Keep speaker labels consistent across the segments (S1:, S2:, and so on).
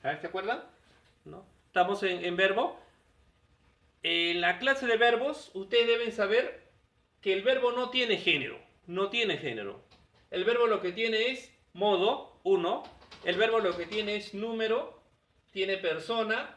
S1: ¿Se acuerdan? ¿No? Estamos en verbo. En la clase de verbos, ustedes deben saber que el verbo no tiene género. No tiene género. El verbo lo que tiene es modo, uno. El verbo lo que tiene es número, tiene persona,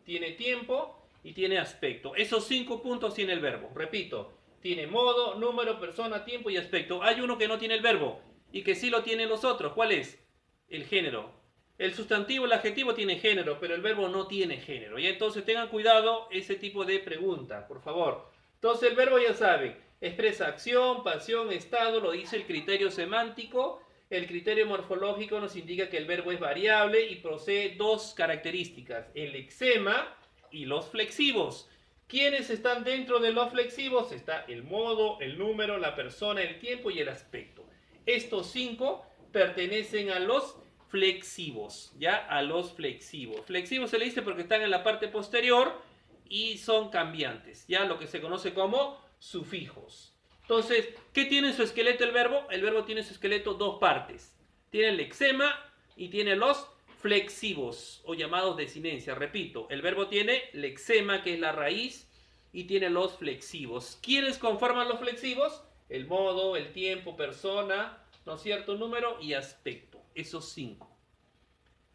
S1: tiene tiempo y tiene aspecto. Esos 5 puntos tiene el verbo. Repito, tiene modo, número, persona, tiempo y aspecto. Hay uno que no tiene el verbo y que sí lo tienen los otros. ¿Cuál es? El género. El sustantivo, el adjetivo tiene género, pero el verbo no tiene género. Y entonces tengan cuidado ese tipo de preguntas, por favor. Entonces el verbo ya saben, expresa acción, pasión, estado, lo dice el criterio semántico. El criterio morfológico nos indica que el verbo es variable y posee dos características, el lexema y los flexivos. ¿Quiénes están dentro de los flexivos? Está el modo, el número, la persona, el tiempo y el aspecto. Estos 5 pertenecen a los flexivos, ¿ya? A los flexivos. Flexivos se le dice porque están en la parte posterior y son cambiantes, ¿ya? Lo que se conoce como sufijos. Entonces, ¿qué tiene en su esqueleto el verbo? El verbo tiene en su esqueleto dos partes. Tiene el lexema y tiene los flexivos o llamados desinencia. Repito, el verbo tiene lexema, que es la raíz, y tiene los flexivos. ¿Quiénes conforman los flexivos? El modo, el tiempo, persona, ¿no es cierto? Número y aspecto. Esos 5.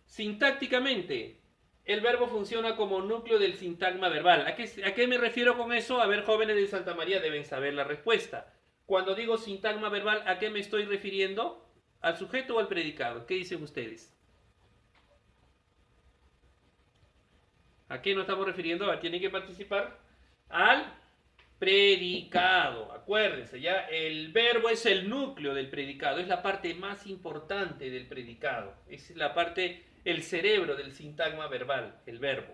S1: Sintácticamente, el verbo funciona como núcleo del sintagma verbal. ¿A qué me refiero con eso? A ver, jóvenes de Santa María deben saber la respuesta. Cuando digo sintagma verbal, ¿a qué me estoy refiriendo? ¿Al sujeto o al predicado? ¿Qué dicen ustedes? ¿A qué nos estamos refiriendo? A ver, tienen que participar. Al predicado. Acuérdense, ya el verbo es el núcleo del predicado, es la parte más importante del predicado, es la parte, el cerebro del sintagma verbal, el verbo.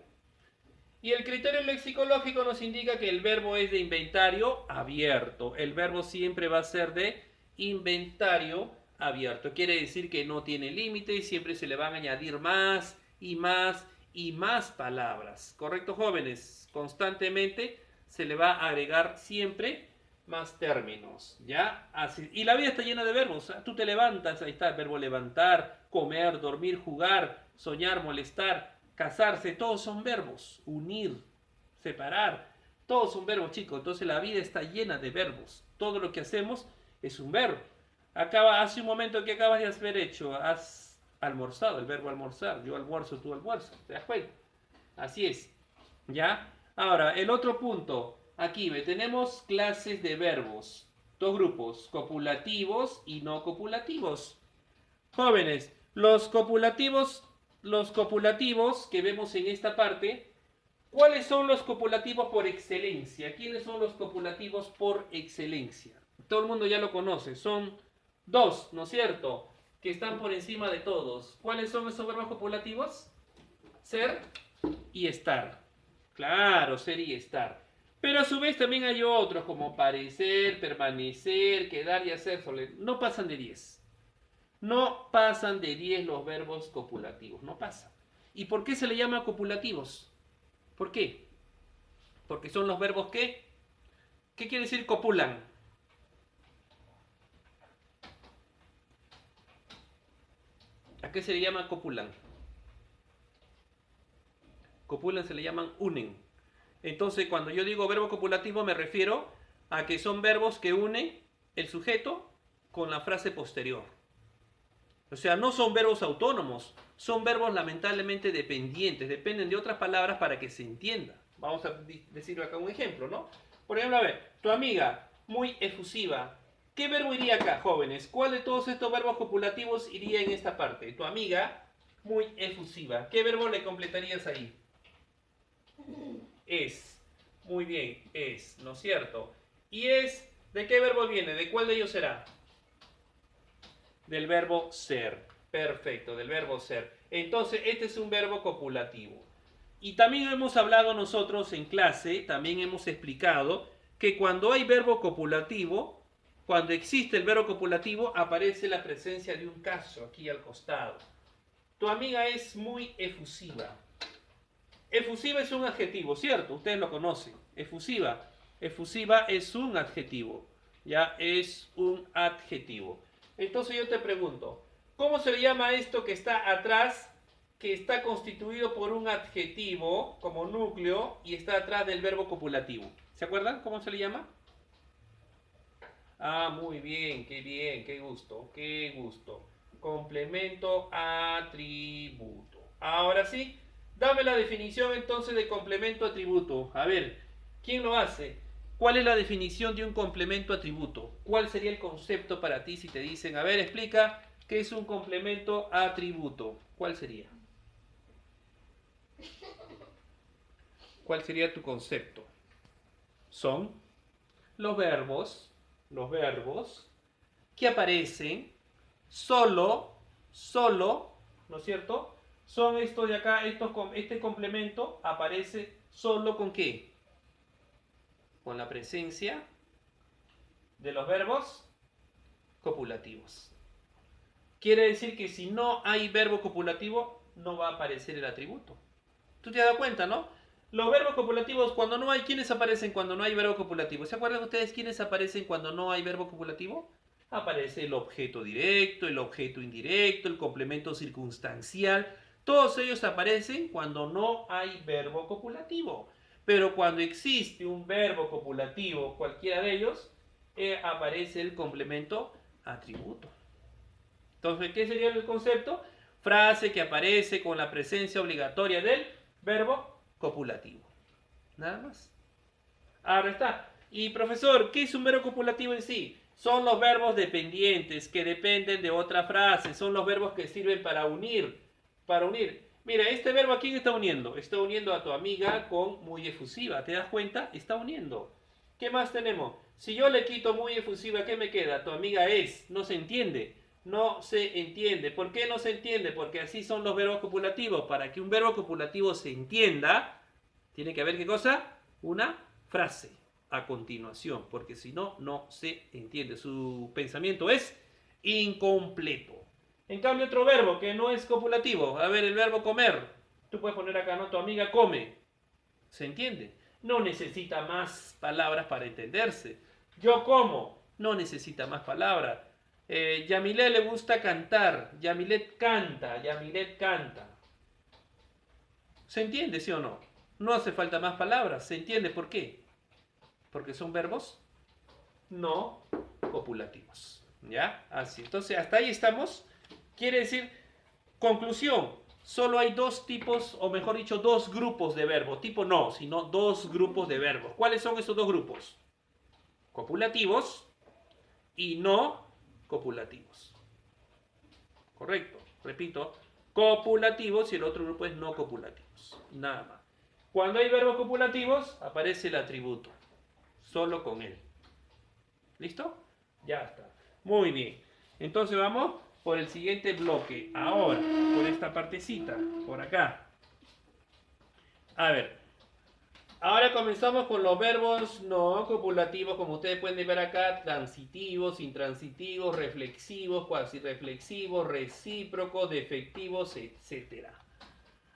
S1: Y el criterio lexicológico nos indica que el verbo es de inventario abierto. El verbo siempre va a ser de inventario abierto. Quiere decir que no tiene límite y siempre se le van a añadir más y más y más palabras. ¿Correcto, jóvenes? Constantemente se le va a agregar siempre más términos, ¿ya? Así. Y la vida está llena de verbos. Tú te levantas, ahí está el verbo levantar, comer, dormir, jugar, soñar, molestar, casarse, todos son verbos. Unir, separar, todos son verbos, chicos. Entonces la vida está llena de verbos. Todo lo que hacemos es un verbo. Hace un momento que acabas de haber hecho, has almorzado, el verbo almorzar. Yo almuerzo, tú almuerzas. ¿Te das cuenta? Así es. ¿Ya? Ahora, el otro punto. Aquí tenemos clases de verbos. Dos grupos, copulativos y no copulativos. Jóvenes, los copulativos que vemos en esta parte, ¿cuáles son los copulativos por excelencia? ¿Quiénes son los copulativos por excelencia? Todo el mundo ya lo conoce, son dos, ¿no es cierto? Que están por encima de todos. ¿Cuáles son esos verbos copulativos? Ser y estar. Claro, ser y estar. Pero a su vez también hay otros como parecer, permanecer, quedar y hacer. No pasan de 10. No pasan de 10 los verbos copulativos. No pasan. ¿Y por qué se le llama copulativos? ¿Por qué? Porque son los verbos que... ¿Qué quiere decir copulan? ¿A qué se le llama copulan? Copulan se le llaman unen. Entonces, cuando yo digo verbo copulativo me refiero a que son verbos que unen el sujeto con la frase posterior. O sea, no son verbos autónomos, son verbos lamentablemente dependientes, dependen de otras palabras para que se entienda. Vamos a decirlo acá un ejemplo, ¿no? Por ejemplo, a ver, tu amiga, muy efusiva. ¿Qué verbo iría acá, jóvenes? ¿Cuál de todos estos verbos copulativos iría en esta parte? Tu amiga, muy efusiva. ¿Qué verbo le completarías ahí? Es. Muy bien, es, ¿no es cierto? ¿Y es de qué verbo viene? ¿De cuál de ellos será? Del verbo ser. Perfecto, del verbo ser. Entonces, este es un verbo copulativo. Y también hemos hablado nosotros en clase, también hemos explicado que cuando hay verbo copulativo, cuando existe el verbo copulativo, aparece la presencia de un caso aquí al costado. Tu amiga es muy efusiva. Efusiva es un adjetivo, ¿cierto? Ustedes lo conocen. Efusiva. Efusiva es un adjetivo. Ya es un adjetivo. Entonces yo te pregunto, ¿cómo se le llama esto que está atrás que está constituido por un adjetivo como núcleo y está atrás del verbo copulativo. ¿Se acuerdan cómo se le llama? Ah, muy bien, qué gusto, qué gusto. Complemento atributo. Ahora sí, dame la definición entonces de complemento atributo. A ver, ¿quién lo hace? ¿Cuál es la definición de un complemento atributo? ¿Cuál sería el concepto para ti si te dicen, a ver, explica qué es un complemento atributo? ¿Cuál sería? ¿Cuál sería tu concepto? Son los verbos que aparecen solo, ¿no es cierto? Son estos de acá, este complemento aparece solo con ¿qué? Con la presencia de los verbos copulativos. Quiere decir que si no hay verbo copulativo, no va a aparecer el atributo. ¿Tú te has dado cuenta, no? Los verbos copulativos, cuando no hay, ¿quiénes aparecen cuando no hay verbo copulativo? ¿Se acuerdan ustedes quiénes aparecen cuando no hay verbo copulativo? Aparece el objeto directo, el objeto indirecto, el complemento circunstancial. Todos ellos aparecen cuando no hay verbo copulativo. Pero cuando existe un verbo copulativo, cualquiera de ellos, aparece el complemento atributo. Entonces, ¿qué sería el concepto? Frase que aparece con la presencia obligatoria del verbo copulativo. Nada más. Ahora está. Y profesor, ¿qué es un verbo copulativo en sí? Son los verbos dependientes que dependen de otra frase. Son los verbos que sirven para unir. Para unir. Mira, este verbo ¿a quién está uniendo? Está uniendo a tu amiga con muy efusiva. ¿Te das cuenta? Está uniendo. ¿Qué más tenemos? Si yo le quito muy efusiva, ¿qué me queda? Tu amiga es. No se entiende. No se entiende. ¿Por qué no se entiende? Porque así son los verbos copulativos. Para que un verbo copulativo se entienda, tiene que haber ¿qué cosa? Una frase a continuación. Porque si no, no se entiende. Su pensamiento es incompleto. En cambio, otro verbo que no es copulativo. A ver, el verbo comer. Tú puedes poner acá, ¿no? Tu amiga come. ¿Se entiende? No necesita más palabras para entenderse. Yo como. No necesita más palabras. Yamilet le gusta cantar. Yamilet canta. Yamilet canta. ¿Se entiende, sí o no? No hace falta más palabras. ¿Se entiende por qué? Porque son verbos no copulativos. ¿Ya? Así. Entonces, hasta ahí estamos. Quiere decir, conclusión, solo hay dos tipos, o mejor dicho, dos grupos de verbos. Tipo no, sino dos grupos de verbos. ¿Cuáles son esos dos grupos? Copulativos y no copulativos. Correcto, repito, copulativos y el otro grupo es no copulativos. Nada más. Cuando hay verbos copulativos, aparece el atributo. Solo con él. ¿Listo? Ya está. Muy bien. Entonces vamos por el siguiente bloque. Ahora, por esta partecita, por acá. A ver. Ahora comenzamos con los verbos no copulativos, como ustedes pueden ver acá, transitivos, intransitivos, reflexivos, cuasirreflexivos, recíprocos, defectivos, etc.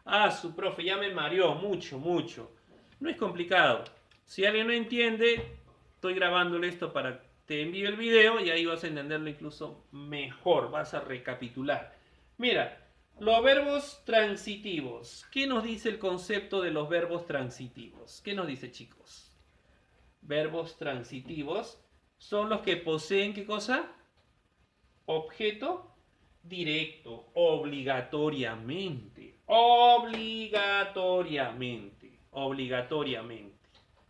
S1: Ah, su profe, ya me mareó mucho, mucho. No es complicado. Si alguien no entiende, estoy grabándole esto para te envío el video y ahí vas a entenderlo incluso mejor, vas a recapitular. Mira, los verbos transitivos. ¿Qué nos dice el concepto de los verbos transitivos? ¿Qué nos dice, chicos? Verbos transitivos son los que poseen, ¿qué cosa? Objeto directo, obligatoriamente. Obligatoriamente. Obligatoriamente.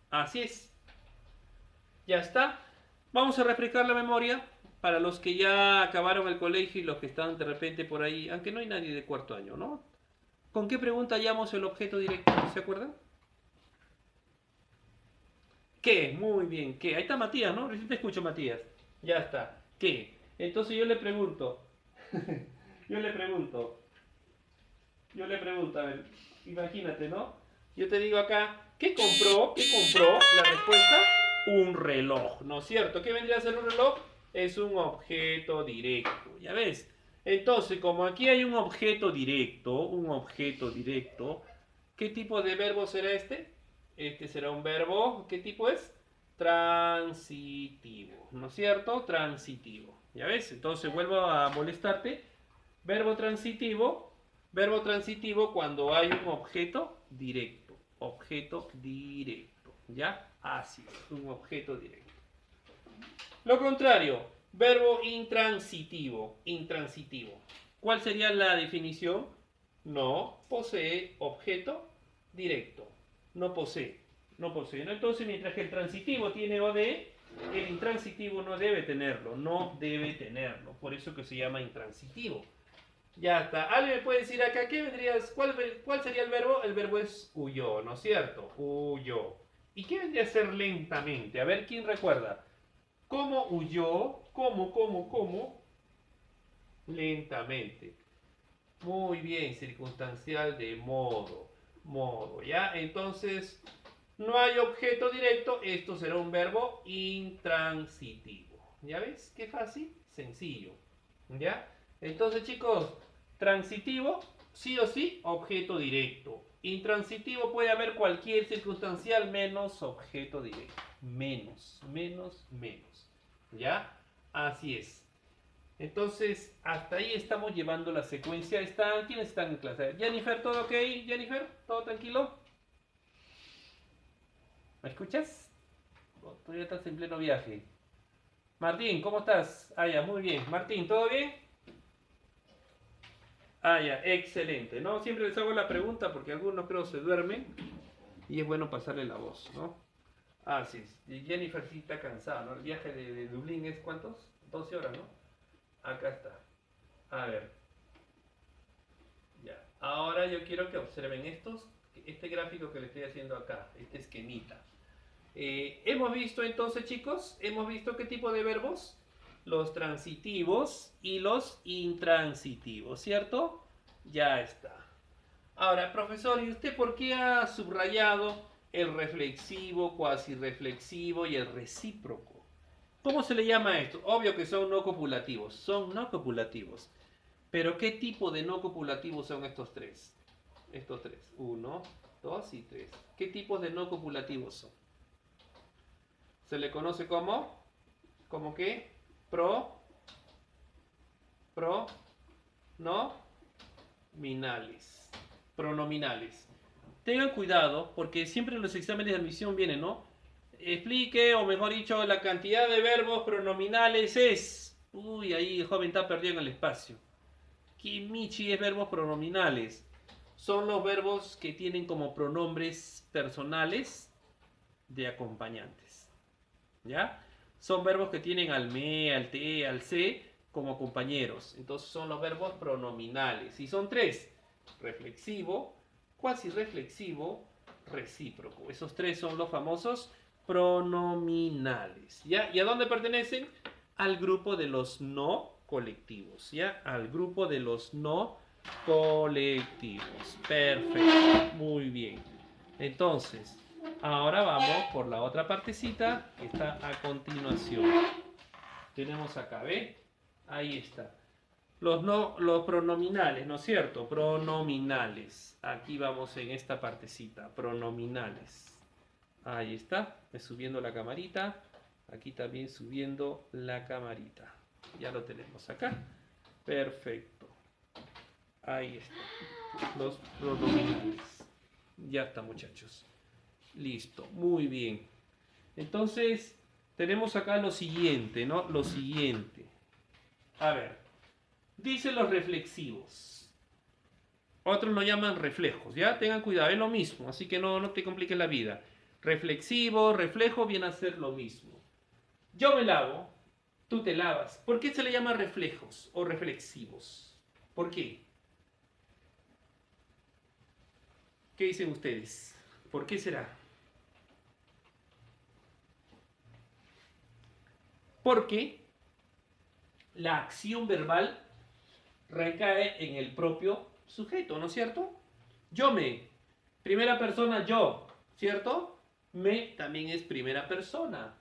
S1: Así es. Ya está. Vamos a refrescar la memoria para los que ya acabaron el colegio y los que están de repente por ahí, aunque no hay nadie de cuarto año, ¿no? ¿Con qué pregunta hallamos el objeto directo? ¿Se acuerdan? ¿Qué? Muy bien, ¿qué? Ahí está Matías, ¿no? Recién te escucho, Matías. Ya está. ¿Qué? Entonces yo le pregunto, yo le pregunto, a ver, imagínate, ¿no? Yo te digo acá, ¿qué compró? ¿Qué compró? La respuesta, un reloj, ¿no es cierto? ¿Qué vendría a ser un reloj? Es un objeto directo, ¿ya ves? Entonces, como aquí hay un objeto directo, ¿qué tipo de verbo será este? Este será un verbo, ¿qué tipo es? Transitivo, ¿no es cierto? Transitivo, ¿ya ves? Entonces vuelvo a molestarte. Verbo transitivo Verbo transitivo cuando hay un objeto directo. Objeto directo. ¿Ya? Así es, un objeto directo. Lo contrario, verbo intransitivo. Intransitivo. ¿Cuál sería la definición? No posee objeto directo. No posee. No posee. ¿No? Entonces, mientras que el transitivo tiene OD, el intransitivo no debe tenerlo. No debe tenerlo. Por eso que se llama intransitivo. Ya está. ¿Alguien me puede decir acá qué vendrías? ¿Cuál sería el verbo? El verbo es huyó, ¿no es cierto? Huyó. ¿Y qué vendría a ser lentamente? A ver, ¿quién recuerda? ¿Cómo huyó? ¿Cómo? Lentamente. Muy bien, circunstancial de modo. Modo, ¿ya? Entonces, no hay objeto directo, esto será un verbo intransitivo. ¿Ya ves? Qué fácil, sencillo. ¿Ya? Entonces, chicos, transitivo, sí o sí, objeto directo. Intransitivo puede haber cualquier circunstancial menos objeto directo. Menos. ¿Ya? Así es. Entonces, hasta ahí estamos llevando la secuencia. ¿Quiénes están en clase? Jennifer, ¿todo ok? Jennifer, ¿todo tranquilo? ¿Me escuchas? ¿O todavía estás en pleno viaje? Martín, ¿cómo estás? Ah, ya, muy bien. Martín, ¿todo bien? Ah, ya, excelente. No, siempre les hago la pregunta porque algunos creo se duermen y es bueno pasarle la voz, ¿no? Ah, sí. Jennifer sí está cansada, ¿no? El viaje de Dublín es ¿cuántos? 12 horas, ¿no? Acá está. A ver. Ya. Ahora yo quiero que observen este gráfico que le estoy haciendo acá, este esquemita. Hemos visto entonces, chicos, hemos visto qué tipo de verbos, los transitivos y los intransitivos, ¿cierto? Ya está. Ahora, profesor, ¿y usted por qué ha subrayado el reflexivo, cuasi reflexivo y el recíproco? ¿Cómo se le llama esto? Obvio que son no copulativos, son no copulativos. Pero ¿qué tipo de no copulativos son estos tres? Estos tres, 1, 2 y 3. ¿Qué tipos de no copulativos son? Se le conoce como, ¿cómo qué? Pronominales. Pronominales. Tengan cuidado porque siempre en los exámenes de admisión viene, ¿no? Explique, o mejor dicho, la cantidad de verbos pronominales es. Uy, ahí el joven está perdido en el espacio. Kimichi es verbos pronominales. Son los verbos que tienen como pronombres personales de acompañantes. ¿Ya? Son verbos que tienen al me, al te, al se como compañeros. Entonces son los verbos pronominales. Y son tres. Reflexivo, cuasi reflexivo, recíproco. Esos tres son los famosos pronominales. ¿Ya? ¿Y a dónde pertenecen? Al grupo de los no colectivos. ¿Ya? Al grupo de los no colectivos. Perfecto. Muy bien. Entonces, ahora vamos por la otra partecita que está a continuación. Tenemos acá, ¿ve? Ahí está. Los pronominales, ¿no es cierto? Pronominales. Aquí vamos en esta partecita. Pronominales. Ahí está. Subiendo la camarita. Aquí también subiendo la camarita. Ya lo tenemos acá. Perfecto. Ahí está. Los pronominales. Ya está, muchachos. Listo, muy bien. Entonces, tenemos acá lo siguiente, ¿no? Lo siguiente. A ver, dice los reflexivos. Otros lo llaman reflejos, ¿ya? Tengan cuidado, es lo mismo, así que no te compliques la vida. Reflexivo, reflejo, viene a ser lo mismo. Yo me lavo, tú te lavas. ¿Por qué se le llama reflejos o reflexivos? ¿Por qué? ¿Qué dicen ustedes? ¿Por qué será? Porque la acción verbal recae en el propio sujeto, ¿no es cierto? Yo me, primera persona yo, ¿cierto? Me también es primera persona.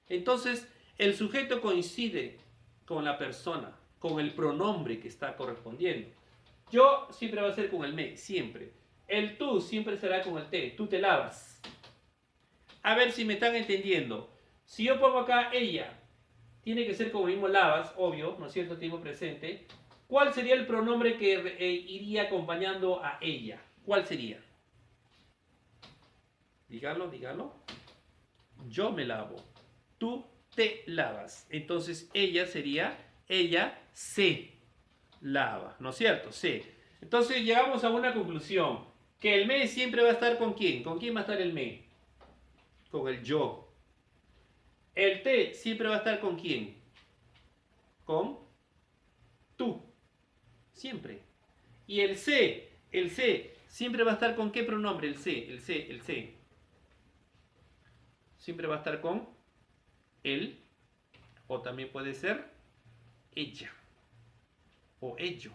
S1: Entonces, el sujeto coincide con la persona, con el pronombre que está correspondiendo. Yo siempre va a ser con el me, siempre. El tú siempre será con el te, tú te lavas. A ver si me están entendiendo. Si yo pongo acá ella, tiene que ser como mismo lavas, obvio, ¿no es cierto? Tiempo presente. ¿Cuál sería el pronombre que iría acompañando a ella? ¿Cuál sería? Dígalo, dígalo. Yo me lavo. Tú te lavas. Entonces ella sería, ella se lava, ¿no es cierto? Se. Entonces llegamos a una conclusión. Que el me siempre va a estar con quién. ¿Con quién va a estar el me? Con el yo. El te siempre va a estar con quién. Con tú. Siempre. Y el se siempre va a estar con qué pronombre. El se. Siempre va a estar con él. O también puede ser ella. O ello.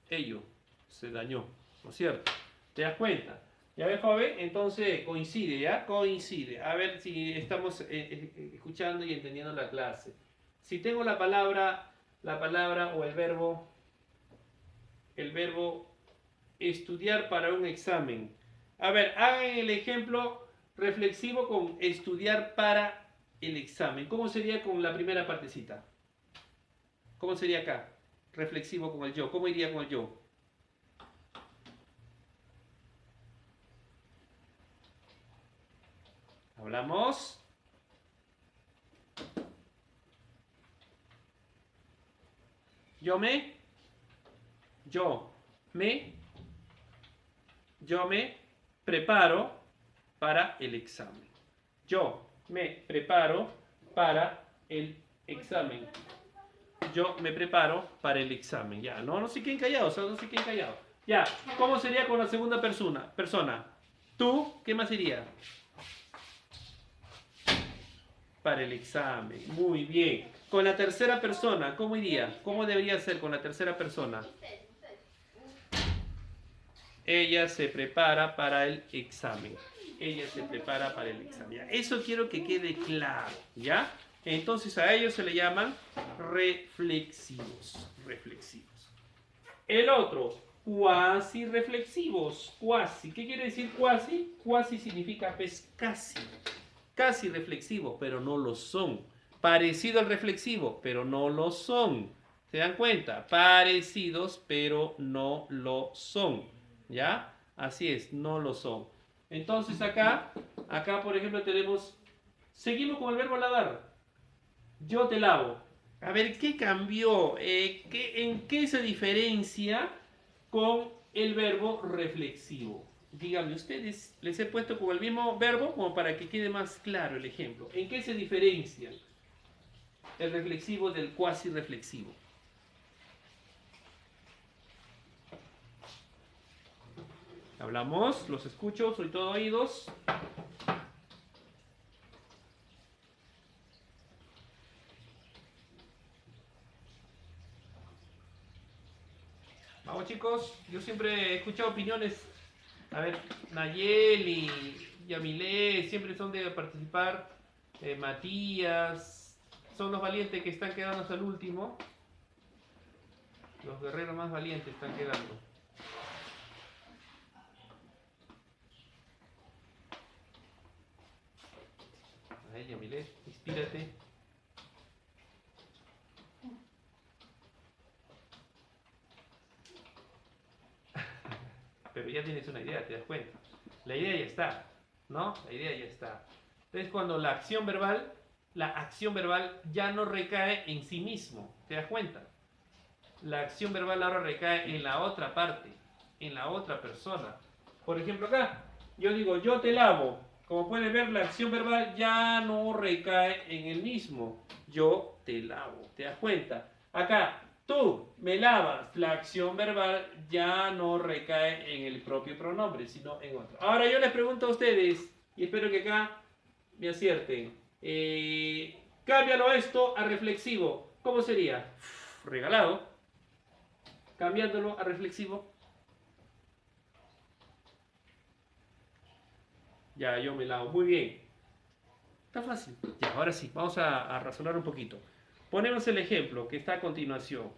S1: Ello se dañó, ¿no es cierto? ¿Te das cuenta? ¿Ya ves, joven? Entonces coincide, ¿ya? Coincide. A ver si estamos escuchando y entendiendo la clase. Si tengo la palabra o el verbo estudiar para un examen. A ver, hagan el ejemplo reflexivo con estudiar para el examen. ¿Cómo sería con la primera partecita? ¿Cómo sería acá? Reflexivo con el yo. ¿Cómo iría con el yo? Hablamos. Yo me preparo para el examen. Yo me preparo para el examen. Yo me preparo para el examen. Ya, no se queden callados, no se queden callados. Ya, ¿cómo sería con la segunda persona? Tú, ¿qué más sería? Para el examen. Muy bien. Con la tercera persona, ¿cómo iría? ¿Cómo debería ser con la tercera persona? Ella se prepara para el examen. Ella se prepara para el examen. ¿Ya? Eso quiero que quede claro, ¿ya? Entonces a ellos se le llaman reflexivos. Reflexivos. El otro, cuasi reflexivos. Cuasi. ¿Qué quiere decir cuasi? Cuasi significa pues casi. Casi reflexivo, pero no lo son. Parecido al reflexivo, pero no lo son. ¿Se dan cuenta? Parecidos, pero no lo son. ¿Ya? Así es, no lo son. Entonces acá por ejemplo tenemos, seguimos con el verbo lavar. Yo te lavo. A ver, ¿qué cambió? ¿En qué se diferencia con el verbo reflexivo? Díganme ustedes, les he puesto con el mismo verbo como para que quede más claro el ejemplo. ¿En qué se diferencia el reflexivo del cuasi reflexivo? Hablamos, los escucho, soy todo oídos. Vamos chicos, yo siempre he escuchado opiniones. A ver, Nayeli, Yamilé, siempre son de participar. Matías, son los valientes que están quedando hasta el último. Los guerreros más valientes están quedando. A ver, Yamilé, inspírate. Pero ya tienes una idea, te das cuenta. La idea ya está, ¿no? La idea ya está. Entonces cuando la acción verbal ya no recae en sí mismo, ¿te das cuenta? La acción verbal ahora recae en la otra parte, en la otra persona. Por ejemplo acá, yo digo, yo te lavo. Como pueden ver, la acción verbal ya no recae en el mismo. Yo te lavo, ¿te das cuenta? Acá, tú me lavas. La acción verbal ya no recae en el propio pronombre, sino en otro. Ahora yo les pregunto a ustedes, y espero que acá me acierten. Cámbialo esto a reflexivo. ¿Cómo sería? Regalado. Cambiándolo a reflexivo. Ya, yo me lavo. Muy bien. Está fácil. Ya, ahora sí, vamos a razonar un poquito. Ponemos el ejemplo que está a continuación.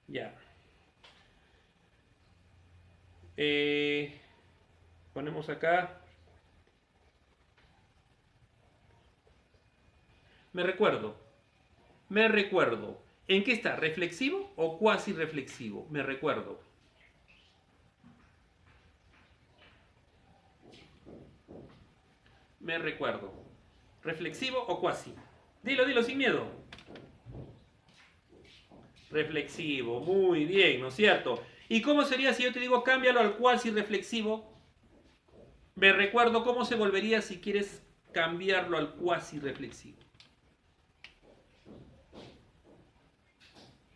S1: Ya. Ponemos acá. Me recuerdo. Me recuerdo. ¿En qué está? ¿Reflexivo o cuasi reflexivo? Me recuerdo. Me recuerdo. ¿Reflexivo o cuasi? Dilo, dilo sin miedo. Reflexivo, muy bien, ¿no es cierto? ¿Y cómo sería si yo te digo cámbialo al cuasi reflexivo? Me recuerdo cómo se volvería si quieres cambiarlo al cuasi reflexivo.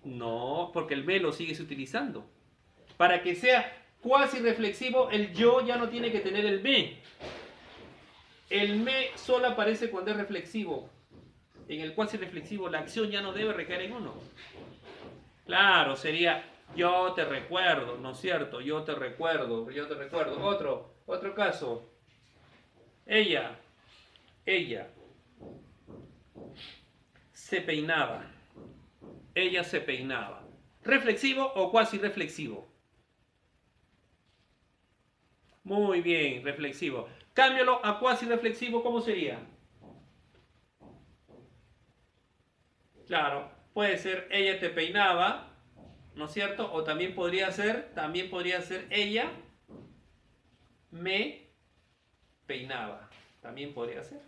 S1: No, porque el me lo sigues utilizando. Para que sea cuasi reflexivo, el yo ya no tiene que tener el me. El me solo aparece cuando es reflexivo. En el cuasi reflexivo la acción ya no debe recaer en uno. Claro, sería yo te recuerdo, ¿no es cierto? Yo te recuerdo, yo te recuerdo. Otro caso. Ella, ella se peinaba. Ella se peinaba. ¿Reflexivo o cuasi reflexivo? Muy bien, reflexivo. Cámbialo a cuasi reflexivo, ¿cómo sería? Claro, puede ser ella te peinaba, ¿no es cierto? O también podría ser ella me peinaba. También podría ser.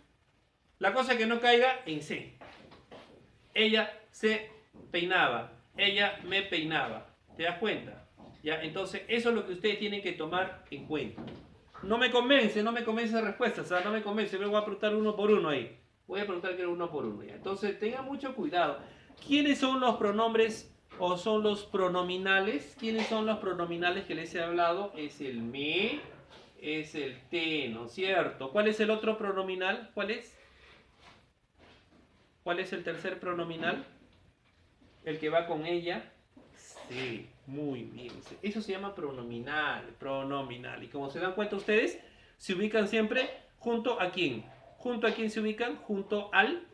S1: La cosa es que no caiga en C. Ella se peinaba. Ella me peinaba. ¿Te das cuenta? ¿Ya? Entonces, eso es lo que ustedes tienen que tomar en cuenta. No me convence la respuesta, o sea, no me convence. Me voy a preguntar uno por uno ahí. Voy a preguntar que uno por uno. ¿Ya? Entonces, tengan mucho cuidado. ¿Quiénes son los pronombres o son los pronominales? ¿Quiénes son los pronominales que les he hablado? Es el me, es el te, ¿no es cierto? ¿Cuál es el otro pronominal? ¿Cuál es? ¿Cuál es el tercer pronominal? El que va con ella. Sí, muy bien. Eso se llama pronominal, pronominal. Y como se dan cuenta ustedes, se ubican siempre junto a quién. ¿Junto a quién se ubican? Junto al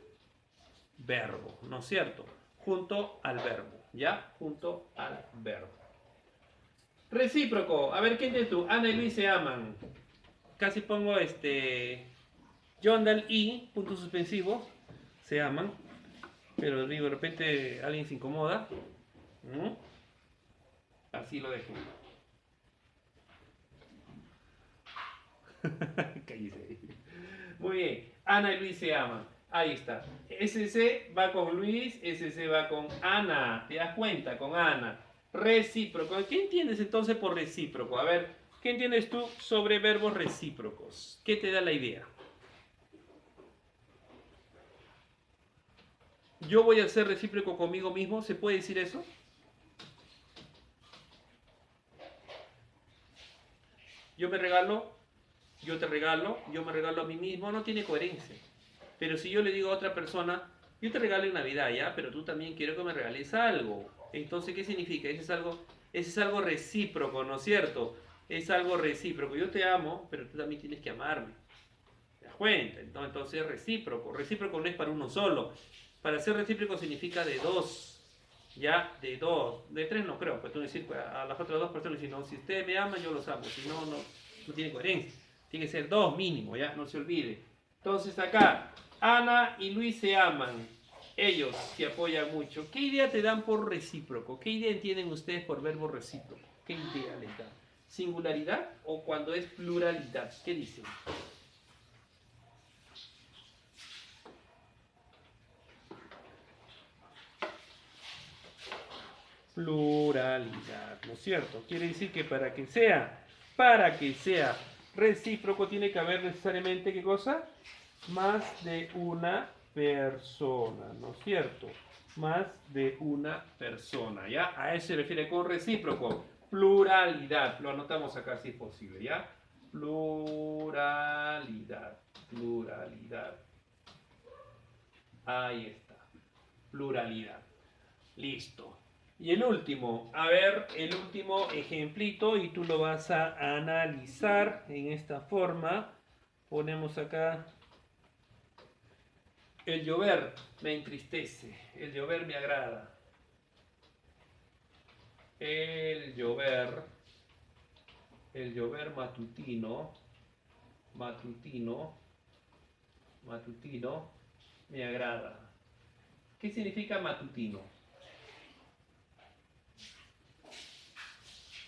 S1: verbo, ¿no es cierto? Junto al verbo, ¿ya? Junto al verbo. Recíproco. A ver, ¿quién de tú? Ana y Luis se aman. Casi pongo John Dal y, punto suspensivo. Se aman. Pero digo, de repente alguien se incomoda. ¿Mm? Así lo dejo. Cállese. Muy bien. Ana y Luis se aman. Ahí está. SC va con Luis, SC va con Ana. ¿Te das cuenta? Con Ana. Recíproco. ¿Qué entiendes entonces por recíproco? A ver, ¿qué entiendes tú sobre verbos recíprocos? ¿Qué te da la idea? Yo voy a ser recíproco conmigo mismo. ¿Se puede decir eso? Yo me regalo, yo te regalo, yo me regalo a mí mismo. No tiene coherencia. Pero si yo le digo a otra persona, yo te regalo en Navidad, ¿ya? Pero tú también quiero que me regales algo. Entonces, ¿qué significa? Ese es algo recíproco, ¿no es cierto? Es algo recíproco. Yo te amo, pero tú también tienes que amarme. ¿Te das cuenta? Entonces, recíproco. Recíproco no es para uno solo. Para ser recíproco significa de dos. ¿Ya? De dos. De tres no creo. Pues tú decir a las otras dos personas, si ustedes me aman, yo los amo. Si no, no tiene coherencia. Tiene que ser dos mínimo, ¿ya? No se olvide. Entonces acá, Ana y Luis se aman. Ellos se apoyan mucho. ¿Qué idea te dan por recíproco? ¿Qué idea entienden ustedes por verbo recíproco? ¿Qué idea les dan? ¿Singularidad o cuando es pluralidad? ¿Qué dicen? Pluralidad, ¿no es cierto? Quiere decir que para que sea recíproco tiene que haber necesariamente, ¿qué cosa? Más de una persona, ¿no es cierto? Más de una persona, ¿ya? A eso se refiere con recíproco. Pluralidad, lo anotamos acá si es posible, ¿ya? Pluralidad, pluralidad. Ahí está, pluralidad. Listo. Y el último, a ver, el último ejemplito y tú lo vas a analizar en esta forma. Ponemos acá, el llover me entristece, el llover me agrada. El llover matutino, matutino, matutino, me agrada. ¿Qué significa matutino?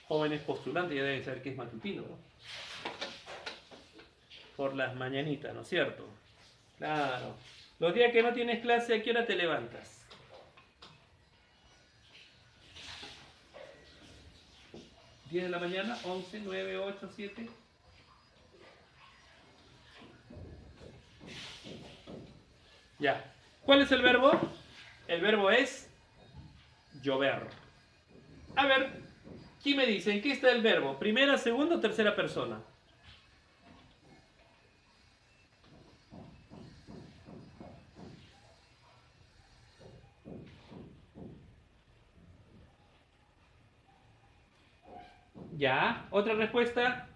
S1: Jóvenes postulantes ya deben saber qué es matutino, ¿no? Por las mañanitas, ¿no es cierto? Claro. Los días que no tienes clase, ¿a qué hora te levantas? 10 de la mañana, 11, 9, 8, 7. Ya. ¿Cuál es el verbo? El verbo es llover. A ver, ¿quién me dice? ¿En qué está el verbo? ¿Primera, segunda o tercera persona? Ya. ¿Otra respuesta?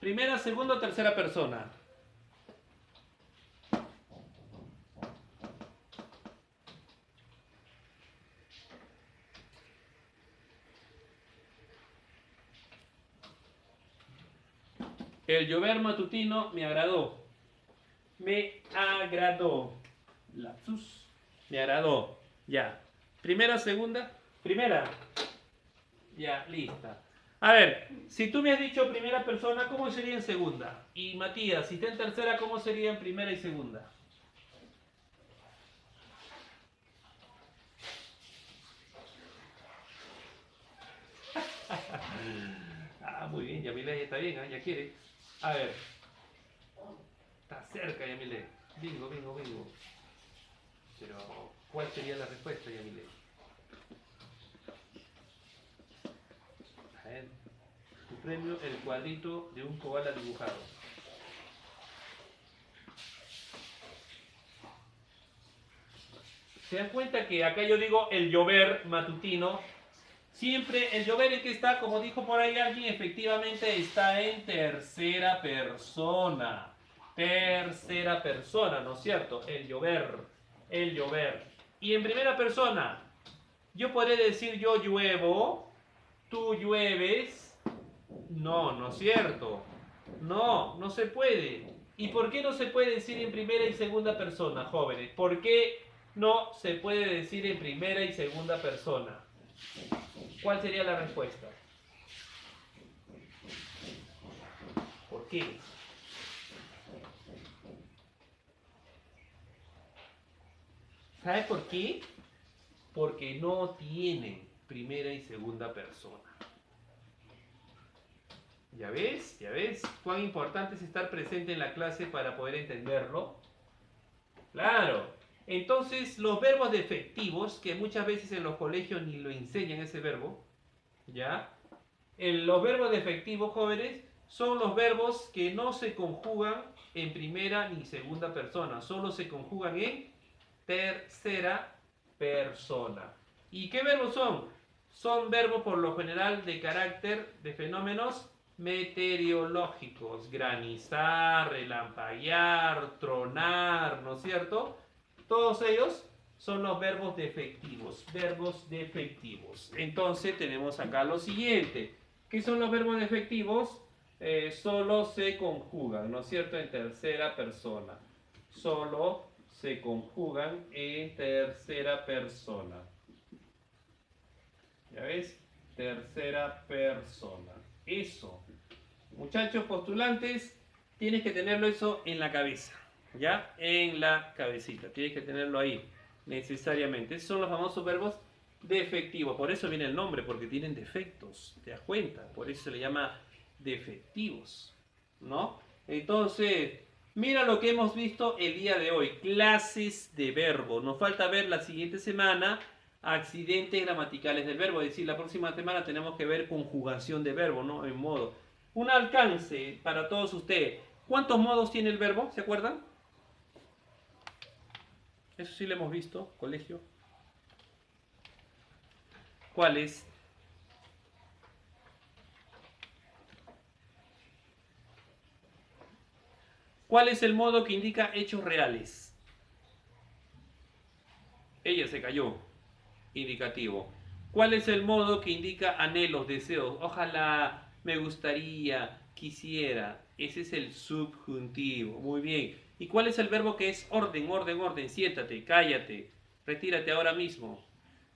S1: ¿Primera, segunda o tercera persona? El llover matutino me agradó. Me agradó. Lapsus. Me agradó. Ya. ¿Primera, segunda? Primera. Ya, lista. A ver, si tú me has dicho primera persona, ¿cómo sería en segunda? Y Matías, si está en tercera, ¿cómo sería en primera y segunda? Ah, muy bien, Yamile ya está bien, ¿eh? Ya quiere. A ver, está cerca Yamile. Bingo, bingo, bingo. Pero, ¿cuál sería la respuesta, Yamile? A ver, tu premio, el cuadrito de un koala dibujado. ¿Se dan cuenta que acá yo digo el llover matutino? Siempre el llover en que está, como dijo por ahí alguien, efectivamente está en tercera persona. Tercera persona, ¿no es cierto? El llover. El llover. Y en primera persona, yo podré decir yo lluevo, tú llueves. No, no es cierto. No, no se puede. ¿Y por qué no se puede decir en primera y segunda persona, jóvenes? ¿Por qué no se puede decir en primera y segunda persona? ¿Cuál sería la respuesta? ¿Por qué? ¿Sabe por qué? Porque no tiene primera y segunda persona. ¿Ya ves? ¿Ya ves? ¿Cuán importante es estar presente en la clase para poder entenderlo? Claro. Entonces, los verbos defectivos, que muchas veces en los colegios ni lo enseñan ese verbo, ¿ya? Los verbos defectivos, jóvenes, son los verbos que no se conjugan en primera ni segunda persona, solo se conjugan en tercera persona. ¿Y qué verbos son? Son verbos por lo general de carácter de fenómenos meteorológicos, granizar, relampaguear, tronar, ¿no es cierto? Todos ellos son los verbos defectivos, verbos defectivos. Entonces tenemos acá lo siguiente. ¿Qué son los verbos defectivos? Solo se conjugan, ¿no es cierto? En tercera persona. Solo se conjugan en tercera persona. ¿Ya ves? Tercera persona. Eso. Muchachos postulantes, tienes que tenerlo eso en la cabeza. ¿Ya? En la cabecita. Tienes que tenerlo ahí. Necesariamente. Esos son los famosos verbos defectivos. Por eso viene el nombre, porque tienen defectos. ¿Te das cuenta? Por eso se le llama defectivos. ¿No? Entonces, mira lo que hemos visto el día de hoy. Clases de verbo. Nos falta ver la siguiente semana accidentes gramaticales del verbo. Es decir, la próxima semana tenemos que ver conjugación de verbo, ¿no? En modo. Un alcance para todos ustedes. ¿Cuántos modos tiene el verbo? ¿Se acuerdan? Eso sí lo hemos visto, colegio. ¿Cuáles? ¿Cuál es el modo que indica hechos reales? Ella se cayó. Indicativo. ¿Cuál es el modo que indica anhelos, deseos? Ojalá, me gustaría, quisiera. Ese es el subjuntivo. Muy bien. ¿Y cuál es el verbo que es orden, orden, orden? Siéntate, cállate. retírate ahora mismo.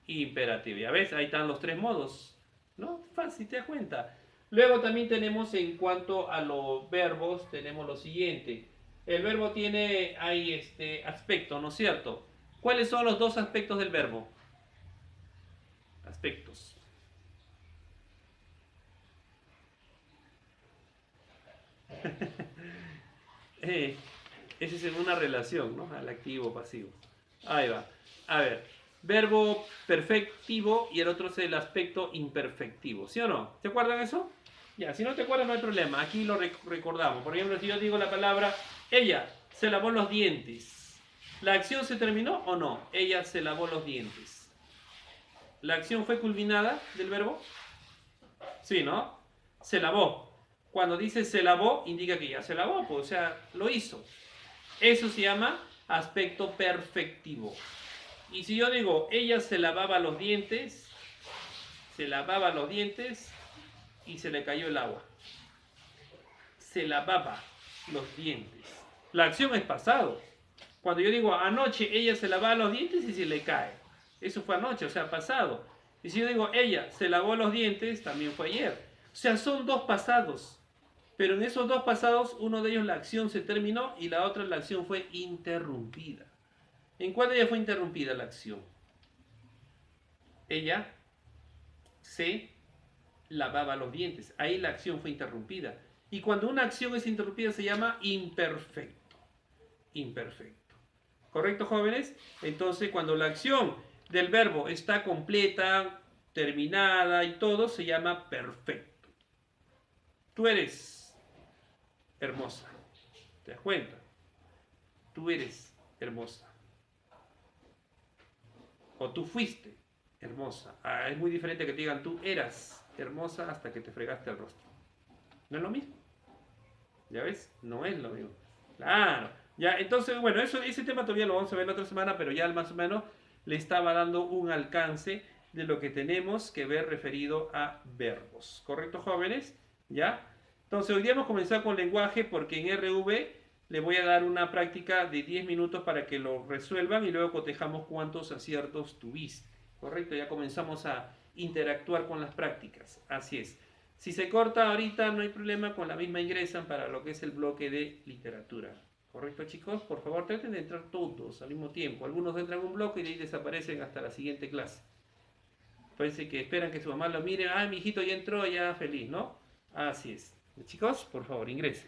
S1: Imperativo. Ya ves, ahí están los tres modos. ¿No? Fácil, te das cuenta. Luego también tenemos en cuanto a los verbos, tenemos lo siguiente. El verbo tiene, hay aspecto, ¿no es cierto? ¿Cuáles son los dos aspectos del verbo? Aspectos. Eh, Esa es en una relación, ¿no? Al activo, pasivo. Ahí va. A ver, verbo perfectivo y el otro es el aspecto imperfectivo, ¿sí o no? ¿Te acuerdan eso? Ya, si no te acuerdas no hay problema, aquí lo recordamos. Por ejemplo, si yo digo la palabra, ella se lavó los dientes. ¿La acción se terminó o no? Ella se lavó los dientes. ¿La acción fue culminada del verbo? Sí, ¿no? Se lavó. Cuando dice se lavó, indica que ya se lavó, pues, o sea, lo hizo. Eso se llama aspecto perfectivo. Y si yo digo, ella se lavaba los dientes y se le cayó el agua. Se lavaba los dientes. La acción es pasado. Cuando yo digo, anoche ella se lavaba los dientes y se le cae. Eso fue anoche, o sea, pasado. Y si yo digo, ella se lavó los dientes, también fue ayer. O sea, son dos pasados. Pero en esos dos pasados, uno de ellos la acción se terminó y la otra la acción fue interrumpida. ¿En cuál de ellas fue interrumpida la acción? Ella se lavaba los dientes. Ahí la acción fue interrumpida. Y cuando una acción es interrumpida se llama imperfecto. Imperfecto. ¿Correcto, jóvenes? Entonces, cuando la acción del verbo está completa, terminada y todo, se llama perfecto. Tú eres hermosa. ¿Te das cuenta? Tú eres hermosa. O tú fuiste hermosa. Es muy diferente que te digan tú eras hermosa hasta que te fregaste el rostro. ¿No es lo mismo? ¿Ya ves? No es lo mismo. Claro. Ya, entonces, bueno, ese tema todavía lo vamos a ver la otra semana, pero ya más o menos le estaba dando un alcance de lo que tenemos que ver referido a verbos. ¿Correcto, jóvenes? ¿Ya? Entonces, hoy día hemos comenzado con lenguaje porque en RV le voy a dar una práctica de 10 minutos para que lo resuelvan y luego cotejamos cuántos aciertos tuviste. ¿Correcto? Ya comenzamos a interactuar con las prácticas. Así es. Si se corta ahorita no hay problema, con la misma ingresan para lo que es el bloque de literatura. ¿Correcto, chicos? Por favor, traten de entrar todos al mismo tiempo. Algunos entran en un bloque y de ahí desaparecen hasta la siguiente clase. Parece que esperan que su mamá lo mire. Ah, mi hijito ya entró, ya feliz, ¿no? Así es. Chicos, por favor, ingresen.